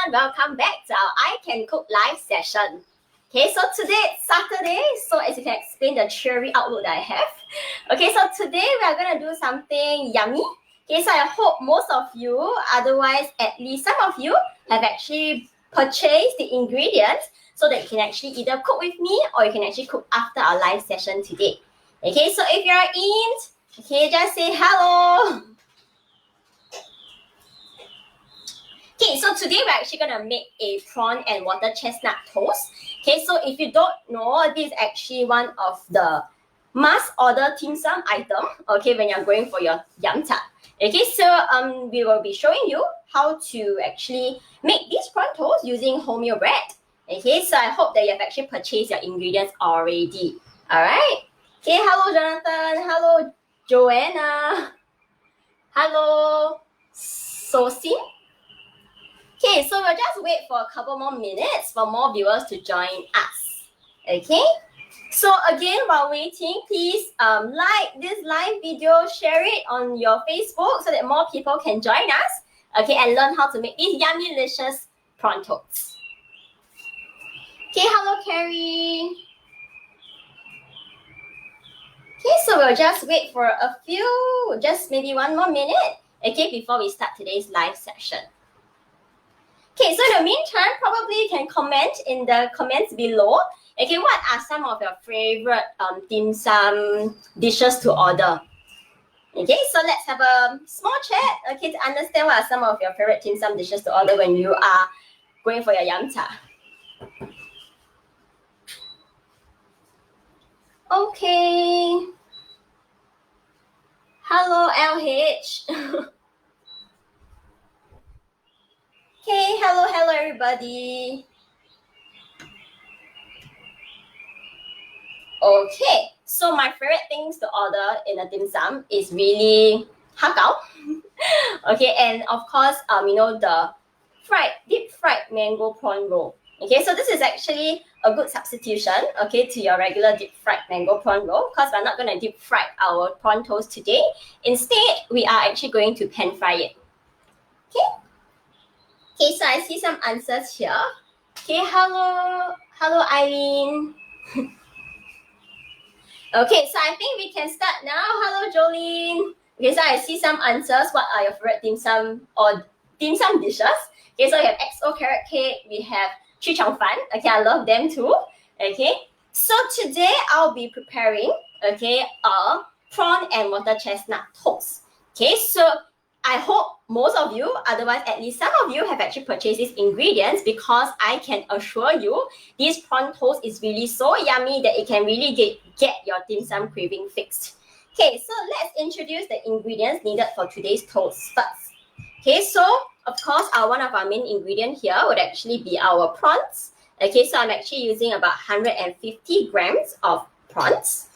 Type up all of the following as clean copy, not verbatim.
everyone, welcome back to our I Can Cook live session. Okay, so today it's Saturday, so as you can explain the cheery outlook that I have. Okay, so today we are going to do something yummy. Okay, so I hope most of you, otherwise at least some of you, have actually purchased the ingredients so that you can actually either cook with me or you can actually cook after our live session today. Okay, so if you're in, okay, just say hello. Okay, so today we're actually going to make a prawn and water chestnut toast. Okay, so if you don't know, this is actually one of the must-order dimsum item, okay, when you're going for your yamcha. Okay, so we will be showing you how to actually make this prawn toast using wholemeal bread. Okay, so I hope that you have actually purchased your ingredients already. Alright? Okay, hello Jonathan, hello Joanna, hello Sosin. Okay, so we'll just wait for a couple more minutes for more viewers to join us. Okay, so again, while waiting, please like this live video, share it on your Facebook so that more people can join us. Okay, and learn how to make these yummy, delicious prawn toasts. Okay, hello Carrie. Okay, so we'll just wait for a few, just maybe one more minute, okay, before we start today's live session. Okay, so in the meantime, probably you can comment in the comments below. Okay, what are some of your favorite dim sum dishes to order? Okay, so let's have a small chat, okay, to understand what are some of your favorite dim sum dishes to order when you are going for your yamcha. Okay. Hello, LH. Okay, hello everybody. Okay, so my favorite things to order in a dim sum is really hakao. Okay, and of course, you know, the deep fried mango prawn roll. Okay, so this is actually a good substitution, okay, to your regular deep fried mango prawn roll, because we're not going to deep fry our prawn toast today. Instead, we are actually going to pan fry it. Okay. Okay, so I see some answers here. Okay, hello Eileen. Okay, so I think we can start now. Hello Jolene. Okay, so I see some answers. What are your favorite dim sum or dim sum dishes? Okay, so we have XO carrot cake. We have chee chong fan. Okay, I love them too. Okay, so today I'll be preparing, okay, a prawn and water chestnut toast. Okay, so I hope most of you, otherwise at least some of you, have actually purchased these ingredients, because I can assure you this prawn toast is really so yummy that it can really get your dim sum craving fixed. Okay, so let's introduce the ingredients needed for today's toast first. Okay, so of course one of our main ingredients here would actually be our prawns. Okay, so I'm actually using about 150 grams of prawns.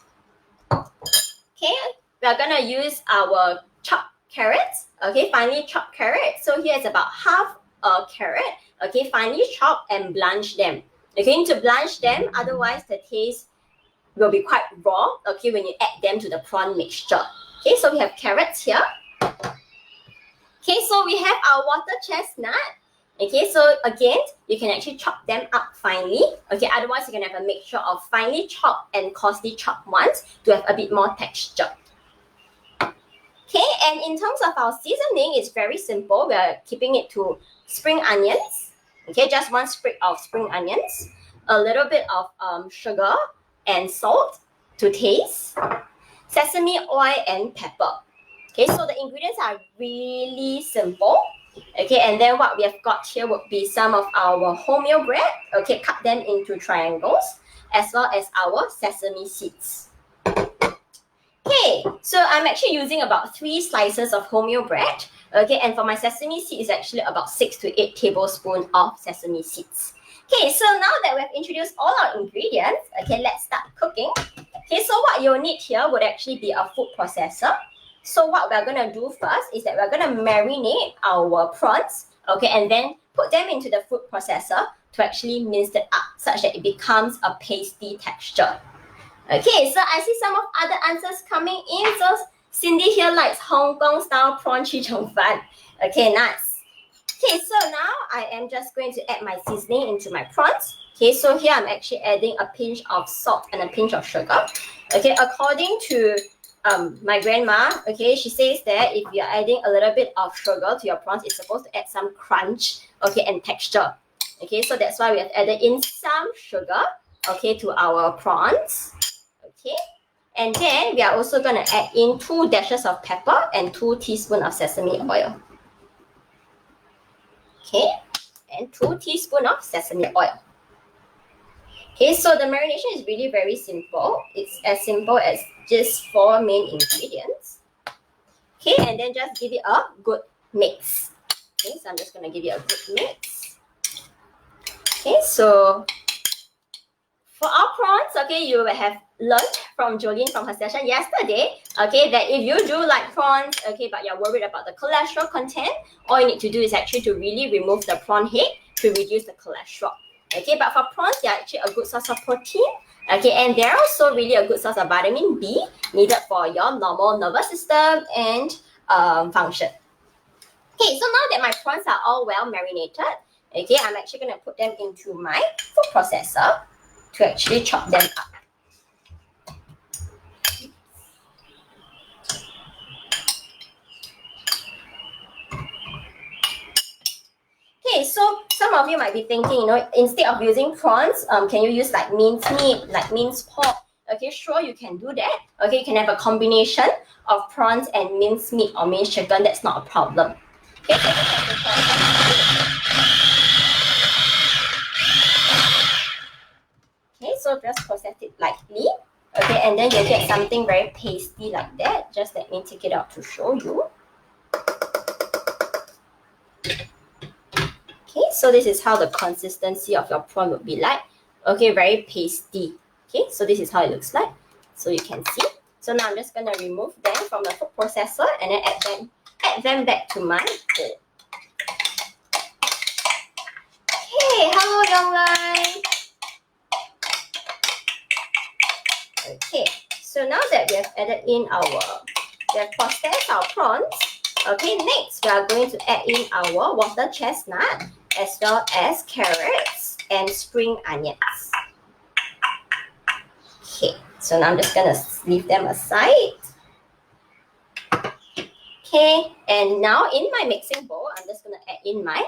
Okay, we're gonna use our chopped carrots, okay, finely chopped carrots. So here is about half a carrot, okay, finely chopped and blanch them. Okay, you need to blanch them, otherwise the taste will be quite raw, okay, when you add them to the prawn mixture. Okay, so we have carrots here. Okay, so we have our water chestnut. Okay, so again, you can actually chop them up finely. Okay, otherwise you can have a mixture of finely chopped and coarsely chopped ones to have a bit more texture. Okay, and in terms of our seasoning, it's very simple. We are keeping it to spring onions. Okay, just one sprig of spring onions, a little bit of sugar and salt to taste, sesame oil and pepper. Okay, so the ingredients are really simple. Okay, and then what we have got here would be some of our wholemeal bread. Okay, cut them into triangles, as well as our sesame seeds. Okay, so I'm actually using about 3 slices of wholemeal bread. Okay, and for my sesame seed is actually about 6 to 8 tablespoons of sesame seeds. Okay, so now that we've introduced all our ingredients, okay, let's start cooking. Okay, so what you'll need here would actually be a food processor. So what we're going to do first is that we're going to marinate our prawns, okay, and then put them into the food processor to actually mince it up such that it becomes a pasty texture. Okay, so I see some of other answers coming in. So Cindy here likes Hong Kong style prawn chee chong fan. Okay, nice. Okay, so now I am just going to add my seasoning into my prawns. Okay, so here I'm actually adding a pinch of salt and a pinch of sugar. Okay, according to my grandma, okay, she says that if you're adding a little bit of sugar to your prawns, it's supposed to add some crunch, okay, and texture. Okay, so that's why we have added in some sugar, okay, to our prawns. Okay, and then we are also going to add in 2 dashes of pepper and 2 teaspoons of sesame oil. Okay, and 2 teaspoons of sesame oil. Okay, so the marination is really very simple. It's as simple as just 4 main ingredients. Okay, and then just give it a good mix. Okay, so I'm just going to give it a good mix. Okay, so for our prawns, okay, you have learned from Jolene from her session yesterday, okay, that if you do like prawns, okay, but you're worried about the cholesterol content, all you need to do is actually to really remove the prawn head to reduce the cholesterol. Okay, but for prawns, they're actually a good source of protein. Okay, and they're also really a good source of vitamin B needed for your normal nervous system and function. Okay, so now that my prawns are all well marinated, okay, I'm actually going to put them into my food processor to actually chop them up. Okay, so some of you might be thinking, instead of using prawns, can you use like minced meat, like minced pork? Okay, sure, you can do that. Okay, you can have a combination of prawns and minced meat or minced chicken. That's not a problem. Okay, so just process it lightly. Okay, and then you get something very pasty like that. Just let me take it out to show you. Okay, so this is how the consistency of your prawn would be like. Okay, very pasty. Okay, so this is how it looks like. So you can see. So now I'm just gonna remove them from the food processor and then add them back to my bowl. Okay, hello Yonglai. Okay, so now that we have added in we have processed our prawns. Okay, next we are going to add in our water chestnut as well as carrots and spring onions. Okay, so now I'm just gonna leave them aside. Okay, and now in my mixing bowl, I'm just gonna add in my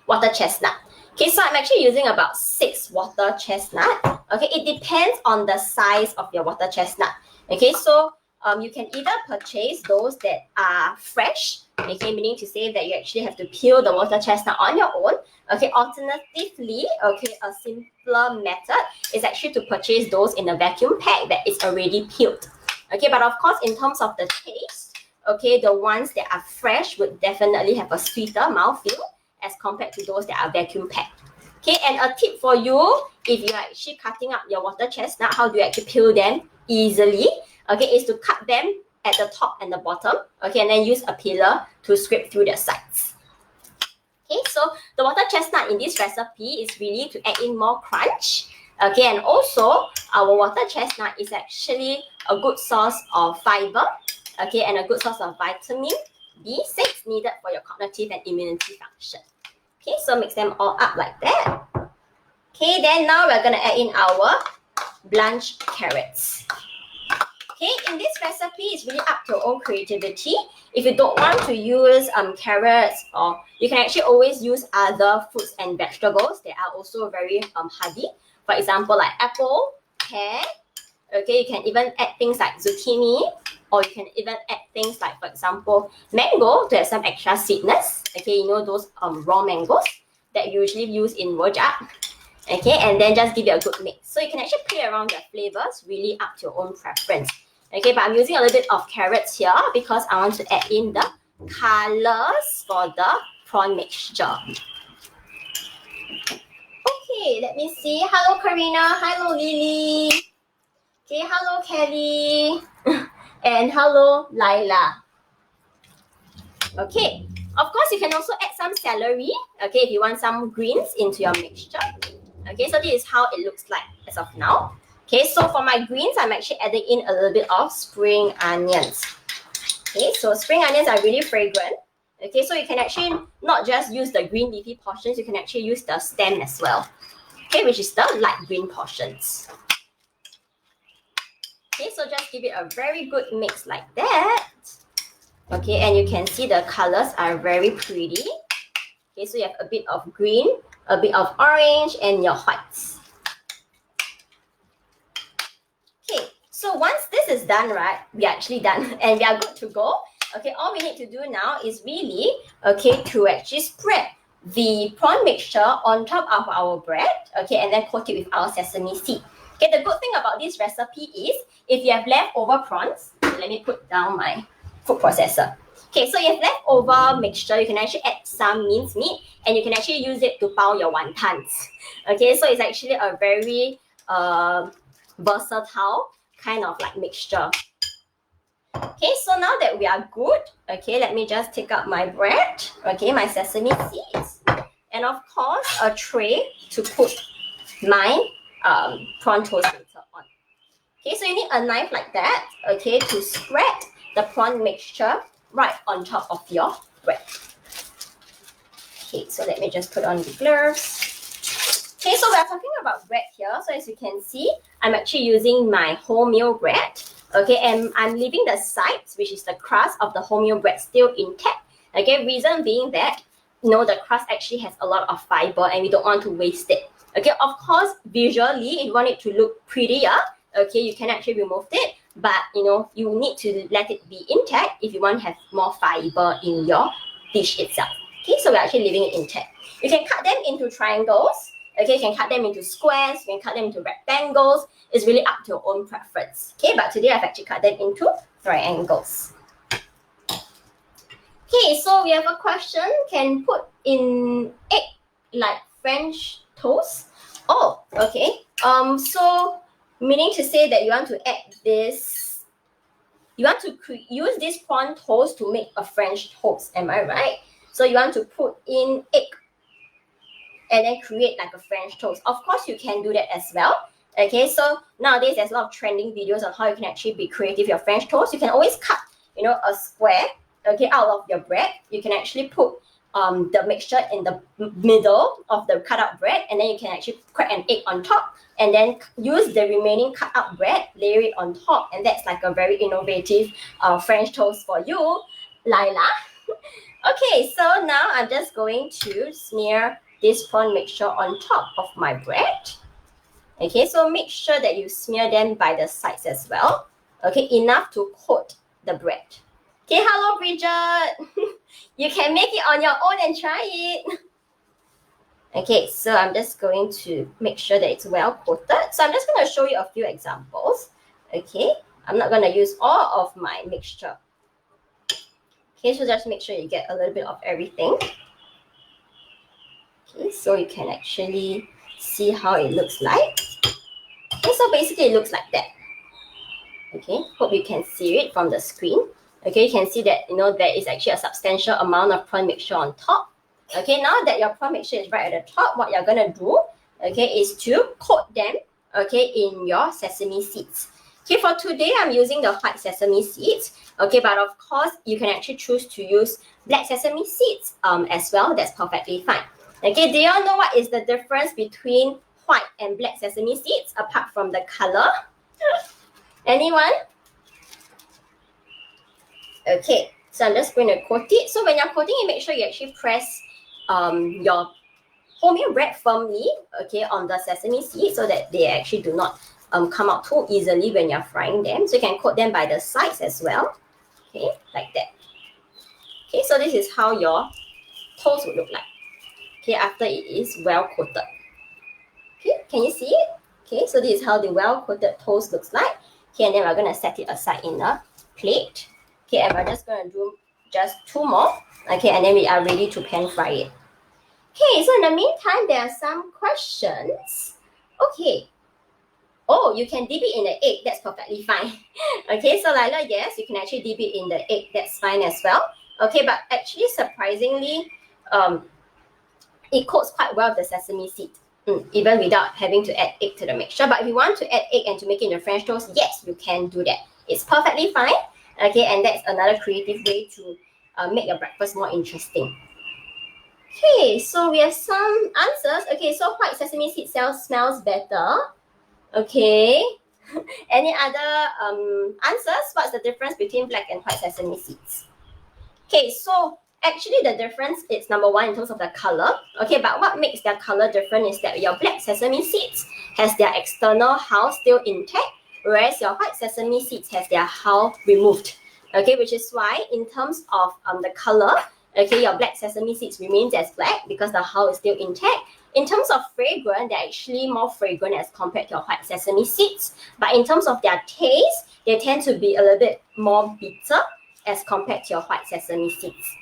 water chestnut. Okay, so I'm actually using about 6 water chestnut. Okay, it depends on the size of your water chestnut. Okay, so you can either purchase those that are fresh, okay, meaning to say that you actually have to peel the water chestnut on your own. Okay, alternatively, okay, a simpler method is actually to purchase those in a vacuum pack that is already peeled. Okay, but of course, in terms of the taste, okay, the ones that are fresh would definitely have a sweeter mouthfeel as compared to those that are vacuum packed. Okay, and a tip for you, if you are actually cutting up your water chestnut, how do you actually peel them easily? Okay, is to cut them at the top and the bottom. Okay, and then use a peeler to scrape through the sides. Okay, so the water chestnut in this recipe is really to add in more crunch. Okay, and also our water chestnut is actually a good source of fiber. Okay, and a good source of vitamin B6 needed for your cognitive and immunity function. Okay, so mix them all up like that. Okay, then now we're gonna add in our blanched carrots. Okay, in this recipe, it's really up to your own creativity. If you don't want to use carrots, or you can actually always use other fruits and vegetables that are also very hardy. For example, like apple, pear. Okay, you can even add things like zucchini, or you can even add things like, for example, mango to have some extra sweetness. Okay, you know those raw mangoes that you usually use in rojak. Okay, and then just give it a good mix. So you can actually play around the flavors, really up to your own preference. Okay, but I'm using a little bit of carrots here because I want to add in the colors for the prawn mixture. Okay, let me see. Hello, Karina. Hello, Lily. Okay, hello, Kelly. And hello, Laila. Okay, of course, you can also add some celery, okay, if you want some greens into your mixture. Okay, so this is how it looks like as of now. Okay, so for my greens, I'm actually adding in a little bit of spring onions. Okay, so spring onions are really fragrant. Okay, so you can actually not just use the green leafy portions, you can actually use the stem as well. Okay, which is the light green portions. Okay, so just give it a very good mix like that. Okay, and you can see the colors are very pretty. Okay, so you have a bit of green, a bit of orange, and your whites. Okay, so once this is done, right, we are actually done and we are good to go. Okay, all we need to do now is really, okay, to actually spread the prawn mixture on top of our bread, okay, and then coat it with our sesame seed. Okay, the good thing about this recipe is, if you have leftover prawns, let me put down my food processor. Okay, so you have leftover mixture, you can actually add some minced meat and you can actually use it to bao your wontons. Okay, so it's actually a very versatile kind of like mixture. Okay, so now that we are good, okay, let me just take out my bread, okay, my sesame seeds, and of course a tray to put my prawn toast later on. Okay, so you need a knife like that, okay, to spread the prawn mixture right on top of your bread. Okay, so let me just put on the gloves. Okay, so we are talking about bread here. So as you can see, I'm actually using my wholemeal bread. Okay, and I'm leaving the sides, which is the crust of the wholemeal bread, still intact. Okay, reason being that, you know, the crust actually has a lot of fiber and we don't want to waste it. Okay, of course, visually, if you want it to look prettier, okay, you can actually remove it, but you know, you need to let it be intact if you want to have more fiber in your dish itself. Okay, so we're actually leaving it intact. You can cut them into triangles. Okay, you can cut them into squares, you can cut them into rectangles. It's really up to your own preference. Okay, but today I've actually cut them into triangles. Okay, so we have a question. Can put in egg like French toast? Oh, okay. So meaning to say that you want to add this, you want to use this prawn toast to make a French toast, am I right? So you want to put in egg and then create like a French toast. Of course, you can do that as well. Okay, so nowadays there's a lot of trending videos on how you can actually be creative with your French toast. You can always cut, you know, a square, okay, out of your bread. You can actually put the mixture in the middle of the cut out bread, and then you can actually crack an egg on top, and then use the remaining cut out bread, layer it on top, and that's like a very innovative French toast for you, Laila. Okay, so now I'm just going to smear this prawn mixture on top of my bread. Okay, so make sure that you smear them by the sides as well. Okay, enough to coat the bread. Okay, hello Bridget. You can make it on your own and try it. Okay, so I'm just going to make sure that it's well coated. So I'm just going to show you a few examples. Okay, I'm not going to use all of my mixture. Okay, so just make sure you get a little bit of everything. Okay, so you can actually see how it looks like. Okay, so basically it looks like that. Okay, hope you can see it from the screen. Okay, you can see that, you know, there is actually a substantial amount of prawn mixture on top. Okay, now that your prawn mixture is right at the top, what you're gonna do, okay, is to coat them, okay, in your sesame seeds. Okay, for today, I'm using the white sesame seeds. Okay, but of course, you can actually choose to use black sesame seeds as well. That's perfectly fine. Okay, do you all know what is the difference between white and black sesame seeds apart from the color? Anyone? Okay, so I'm just going to coat it. So when you're coating it, make sure you actually press your wholemeal bread firmly, okay, on the sesame seeds so that they actually do not come out too easily when you're frying them. So you can coat them by the sides as well, okay, like that. Okay, so this is how your toast would look like, okay, after it is well coated. Okay, can you see it? Okay, so this is how the well coated toast looks like. Okay, and then we're going to set it aside in a plate. Okay, and we're just going to do just 2 more. Okay, and then we are ready to pan fry it. Okay, so in the meantime, there are some questions. Okay. Oh, you can dip it in the egg. That's perfectly fine. Okay, so Laila, yes, you can actually dip it in the egg. That's fine as well. Okay, but actually, surprisingly, it coats quite well with the sesame seed. Even without having to add egg to the mixture. But if you want to add egg and to make it into French toast, yes, you can do that. It's perfectly fine. Okay, and that's another creative way to make your breakfast more interesting. Okay, so we have some answers. Okay, so white sesame seed smells better. Okay. Any other answers? What's the difference between black and white sesame seeds? Okay, so actually the difference is number one in terms of the color. Okay, but what makes their color different is that your black sesame seeds has their external hull still intact, whereas your white sesame seeds has their hull removed. Okay, which is why in terms of the color, okay, your black sesame seeds remains as black because the hull is still intact. In terms of fragrance, they're actually more fragrant as compared to your white sesame seeds. But in terms of their taste, they tend to be a little bit more bitter as compared to your white sesame seeds.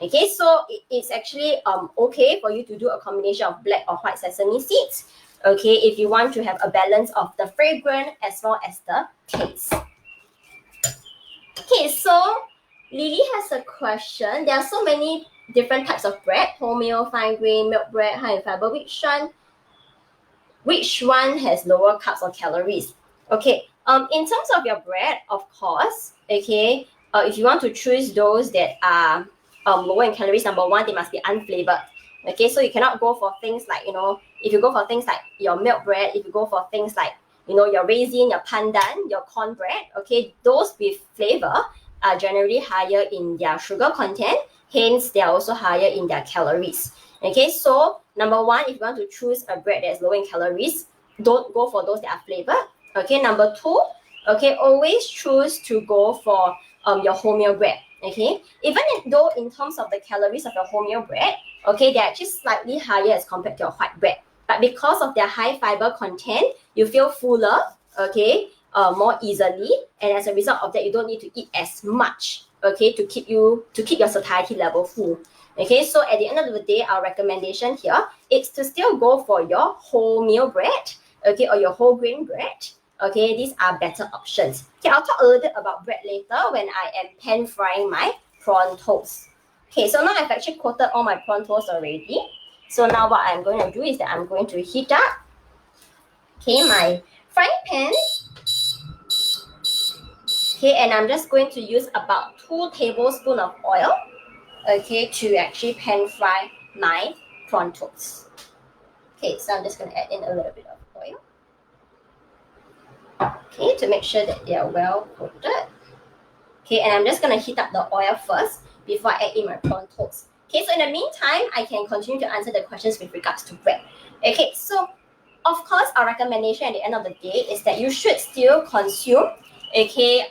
Okay, so it's actually okay for you to do a combination of black or white sesame seeds. Okay, if you want to have a balance of the fragrance as well as the taste. Okay, so Lily has a question. There are so many different types of bread: wholemeal, fine grain, milk bread, high in fiber. Which one has lower carbs or calories? Okay, in terms of your bread, of course, okay, if you want to choose those that are lower in calories, number one, they must be unflavored. Okay, so you cannot go for things like, if you go for things like your milk bread, if you go for things like, your raisin, your pandan, your cornbread, okay, those with flavor are generally higher in their sugar content, hence they are also higher in their calories. Okay, so number one, if you want to choose a bread that's low in calories, don't go for those that are flavored. Okay, number two, okay, always choose to go for your wholemeal bread. Okay, even though in terms of the calories of your wholemeal bread, okay, they're actually slightly higher as compared to your white bread. But because of their high fiber content, you feel fuller, okay, more easily, and as a result of that, you don't need to eat as much, okay, to keep your satiety level full. Okay, so at the end of the day, our recommendation here is to still go for your wholemeal bread, okay, or your whole grain bread. Okay, these are better options. Okay, I'll talk a little bit about bread later when I am pan frying my prawn toast. Okay, so now I've actually coated all my prawn toast already. So now what I'm going to do is that I'm going to heat up, okay, my frying pan. Okay, and I'm just going to use about 2 tablespoons of oil, okay, to actually pan fry my prawn toast. Okay, so I'm just going to add in a little bit of oil. Okay, to make sure that they are well coated. Okay, and I'm just going to heat up the oil first before I add in my prawn toast. Okay, so in the meantime, I can continue to answer the questions with regards to bread. Okay, so of course, our recommendation at the end of the day is that you should still consume, okay,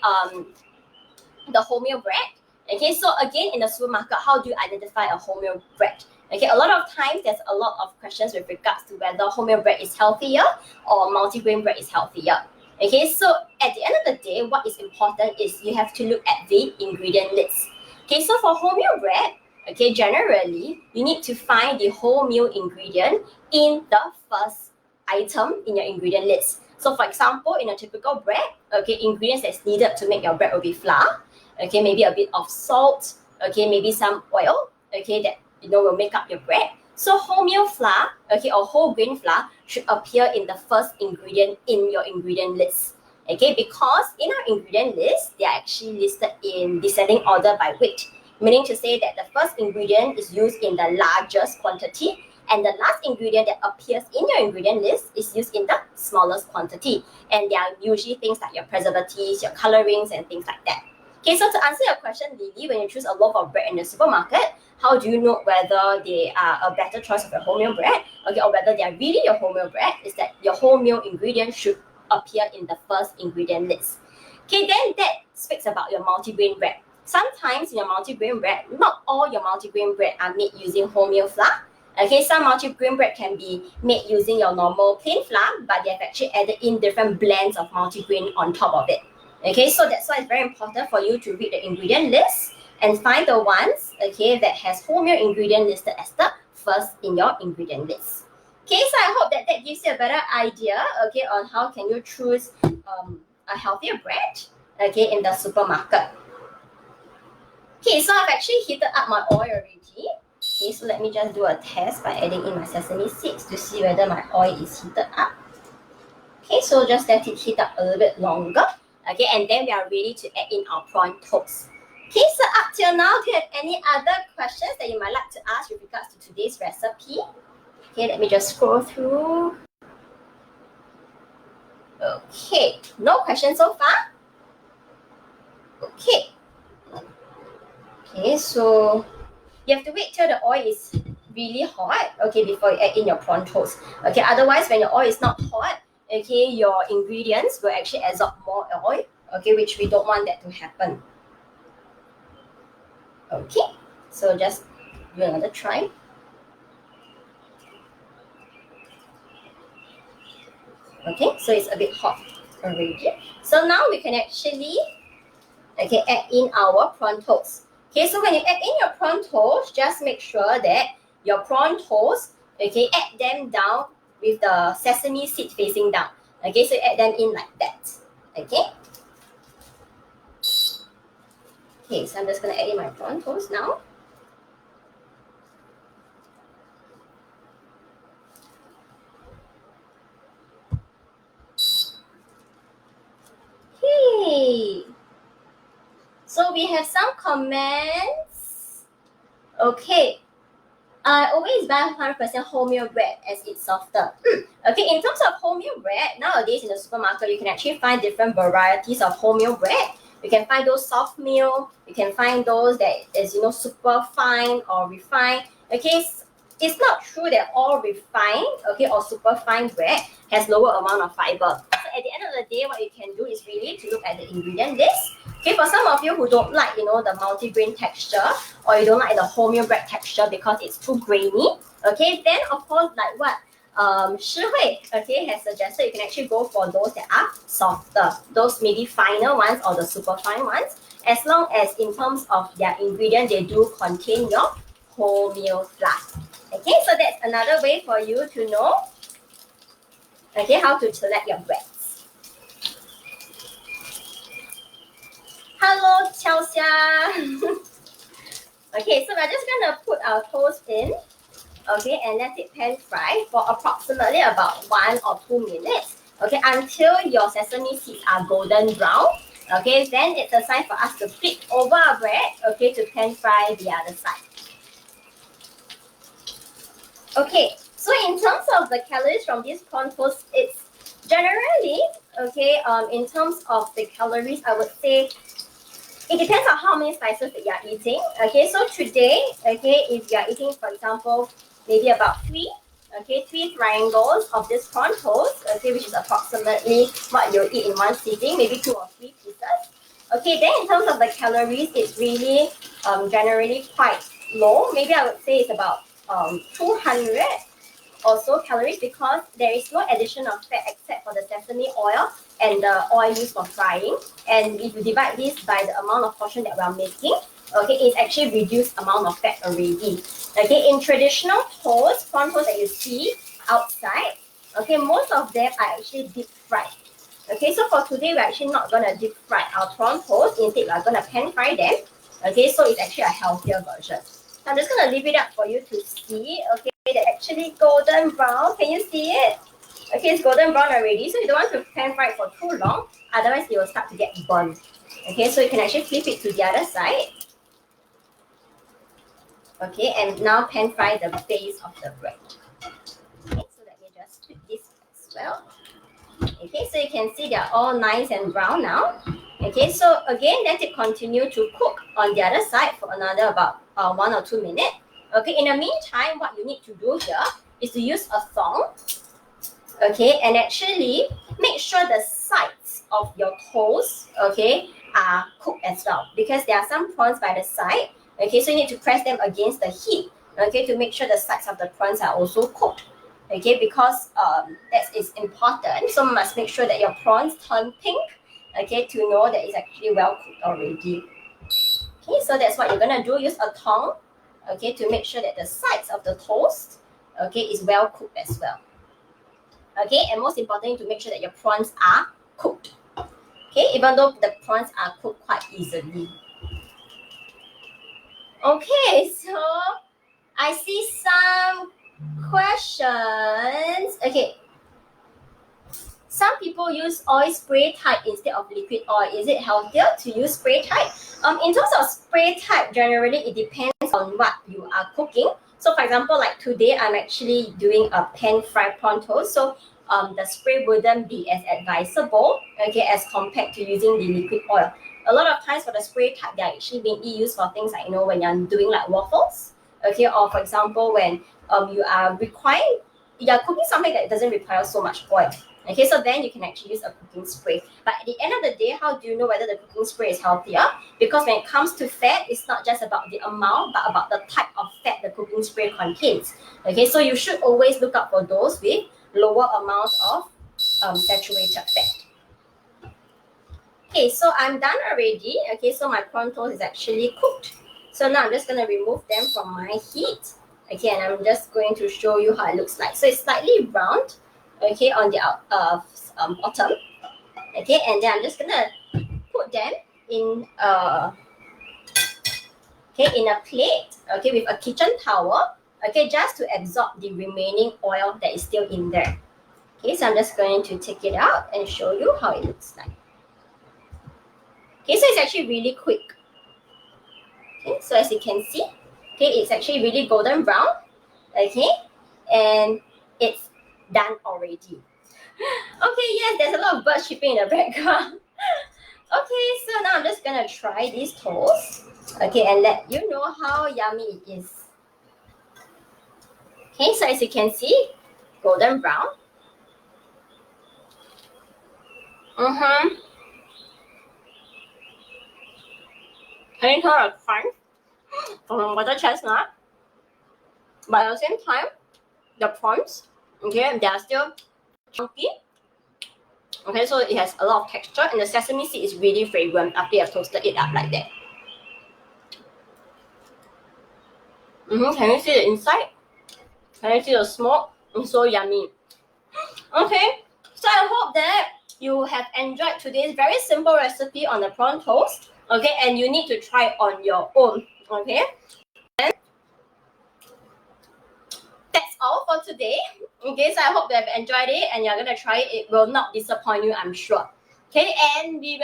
the wholemeal bread. Okay, so again, in the supermarket, how do you identify a wholemeal bread? Okay, a lot of times there's a lot of questions with regards to whether wholemeal bread is healthier or multigrain bread is healthier. Okay, so at the end of the day, what is important is you have to look at the ingredient list. Okay, so for wholemeal bread, okay, generally, you need to find the wholemeal ingredient in the first item in your ingredient list. So for example, in a typical bread, okay, ingredients that's needed to make your bread will be flour, okay, maybe a bit of salt, okay, maybe some oil, okay, that will make up your bread. So wholemeal flour, okay, or whole grain flour should appear in the first ingredient in your ingredient list. Okay, because in our ingredient list, they are actually listed in descending order by weight, meaning to say that the first ingredient is used in the largest quantity, and the last ingredient that appears in your ingredient list is used in the smallest quantity. And they are usually things like your preservatives, your colorings, and things like that. Okay, so to answer your question, Lily, when you choose a loaf of bread in the supermarket, how do you know whether they are a better choice of your wholemeal bread, okay, or whether they are really your wholemeal bread? Is that your wholemeal ingredient should appear in the first ingredient list. Okay, then that speaks about your multigrain bread. Sometimes in your multigrain bread, not all your multigrain bread are made using wholemeal flour. Okay, some multigrain bread can be made using your normal plain flour, but they have actually added in different blends of multigrain on top of it. Okay, so that's why it's very important for you to read the ingredient list and find the ones, okay, that has wholemeal ingredient listed as the first in your ingredient list. Okay, so I hope that gives you a better idea, okay, on how can you choose a healthier bread, okay, in the supermarket. Okay, so I've actually heated up my oil already. Okay, so let me just do a test by adding in my sesame seeds to see whether my oil is heated up. Okay, so just let it heat up a little bit longer. Okay, and then we are ready to add in our prawn toast. Okay, so up till now, do you have any other questions that you might like to ask with regards to today's recipe? Okay, let me just scroll through. Okay, no questions so far? Okay. Okay, so you have to wait till the oil is really hot, okay, before you add in your prawn toast. Okay, otherwise when your oil is not hot, okay, your ingredients will actually absorb more oil, okay, which we don't want that to happen. Okay, so just do another try. Okay, so it's a bit hot already. So now we can actually, okay, add in our prawn toast. Okay, so when you add in your prawn toast, just make sure that your prawn toast, okay, add them down with the sesame seed facing down. Okay, so add them in like that. Okay. Okay, so I'm just gonna add in my prawn toast now. Okay. So we have some comments. Okay. I always buy 100% wholemeal bread as it's softer. Okay, in terms of wholemeal bread, nowadays in the supermarket, you can actually find different varieties of wholemeal bread. You can find those soft meal. You can find those that is, super fine or refined. Okay, it's not true that all refined, okay, or super fine bread has lower amount of fiber. So at the end of the day, what you can do is really to look at the ingredient list. Okay, for some of you who don't like, the multi-grain texture, or you don't like the wholemeal bread texture because it's too grainy, okay, then of course, like what Shi Hui, okay, has suggested, you can actually go for those that are softer, those maybe finer ones or the super fine ones, as long as in terms of their ingredient, they do contain your wholemeal flour. Okay, so that's another way for you to know, okay, how to select your breads. Hello, Chelsea. Okay, so we're just gonna put our toast in, okay, and let it pan fry for approximately about 1 or 2 minutes, okay, until your sesame seeds are golden brown. Okay, then it's a sign for us to flip over our bread, okay, to pan fry the other side. Okay, so in terms of the calories from this prawn toast, it's generally, okay, in terms of the calories, I would say it depends on how many slices that you are eating. Okay, so today, okay, if you are eating, for example, maybe about three triangles of this prawn toast, okay, which is approximately what you'll eat in one sitting, maybe 2 or 3 pieces. Okay, then in terms of the calories, it's really generally quite low. Maybe I would say it's about 200 or so calories, because there is no addition of fat except for the sesame oil and the oil used for frying. And if you divide this by the amount of portion that we are making, okay, it's actually reduced amount of fat already. Okay, in traditional toast, prawn toast that you see outside, okay, most of them are actually deep fried. Okay, so for today, we're actually not gonna deep fry our prawn toast. Instead, we're gonna pan fry them. Okay, so it's actually a healthier version. I'm just gonna leave it up for you to see. Okay, they're actually golden brown. Can you see it? Okay, it's golden brown already, so you don't want to pan fry it for too long, otherwise it will start to get burned. Okay, so you can actually flip it to the other side. Okay, and now pan fry the base of the bread. Okay, so let me just flip this as well. Okay, so you can see they're all nice and brown now. Okay, so again, let it continue to cook on the other side for another about 1 or 2 minutes. Okay, in the meantime, what you need to do here is to use a thong. Okay, and actually make sure the sides of your toast, okay, are cooked as well, because there are some prawns by the side. Okay, so you need to press them against the heat, okay, to make sure the sides of the prawns are also cooked. Okay, because that is important. So must make sure that your prawns turn pink, okay, to know that it's actually well cooked already. Okay, so that's what you're gonna do. Use a tongue, okay, to make sure that the sides of the toast, okay, is well cooked as well. Okay, and most importantly, to make sure that your prawns are cooked. Okay, even though the prawns are cooked quite easily. Okay, so I see some questions. Okay, some people use oil spray type instead of liquid oil. Is it healthier to use spray type? In terms of spray type, generally it depends on what you are cooking. So for example, like today, I'm actually doing a pan fried prawn toast. So the spray wouldn't be as advisable, okay, as compared to using the liquid oil. A lot of times for the spray type, they're actually mainly used for things like, when you're doing like waffles, okay, or for example, when you're cooking something that doesn't require so much oil. Okay, so then you can actually use a cooking spray. But at the end of the day, how do you know whether the cooking spray is healthier? Because when it comes to fat, it's not just about the amount, but about the type of fat the cooking spray contains. Okay, so you should always look out for those with lower amounts of saturated fat. Okay, so I'm done already. Okay, so my prawn toast is actually cooked. So now I'm just going to remove them from my heat. Okay, and I'm just going to show you how it looks like. So it's slightly round, okay, on the bottom. Okay, and then I'm just going to put them in in a plate, okay, with a kitchen towel, okay, just to absorb the remaining oil that is still in there. Okay, so I'm just going to take it out and show you how it looks like. Okay, so it's actually really quick. Okay, so as you can see, okay, it's actually really golden brown, okay, and it's done already. Okay, yes, there's a lot of birds chirping in the background. Okay, so now I'm just gonna try these toast, okay, and let you know how yummy it is. Okay, so as you can see, golden brown. Can you tell the crunch from the butter chestnut? But at the same time, the prawns, okay, they are still chunky. Okay, so it has a lot of texture, and the sesame seed is really fragrant after you have toasted it up like that. Can you see the inside? Can you see the smoke? It's so yummy. Okay, so I hope that you have enjoyed today's very simple recipe on the prawn toast. Okay, and you need to try it on your own. Okay, and that's all for today. Okay, so I hope you have enjoyed it and you're gonna try it. It will not disappoint you, I'm sure. Okay, and I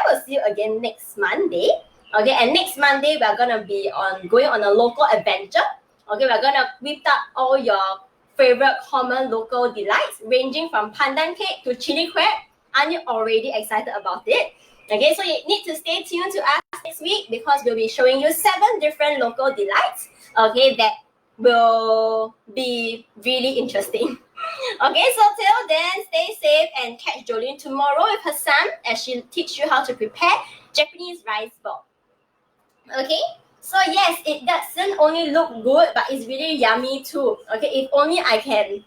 will see you again next Monday. Okay, and next Monday we're gonna be going on a local adventure. Okay, we're gonna whip up all your favorite common local delights, ranging from pandan cake to chili crab. Aren't you already excited about it? Okay, so you need to stay tuned to us next week because we'll be showing you 7 different local delights. Okay, that will be really interesting. Okay, so till then, stay safe and catch Jolene tomorrow with her son as she teach you how to prepare Japanese rice ball. Okay, so yes, it doesn't only look good, but it's really yummy too. Okay, if only I can,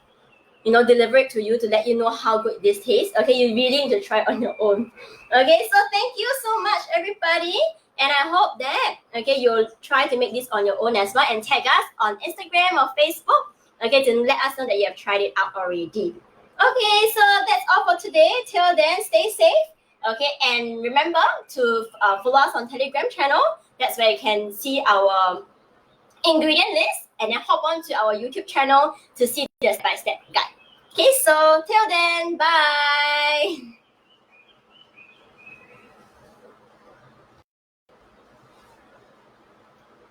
deliver it to you to let you know how good this tastes. Okay, you really need to try it on your own. Okay, so thank you so much, everybody. And I hope that, okay, you'll try to make this on your own as well and tag us on Instagram or Facebook, okay, to let us know that you have tried it out already. Okay, so that's all for today. Till then, stay safe. Okay, and remember to follow us on Telegram channel. That's where you can see our ingredient list, and then hop on to our YouTube channel to see the step-by-step guide. Okay, so till then, bye.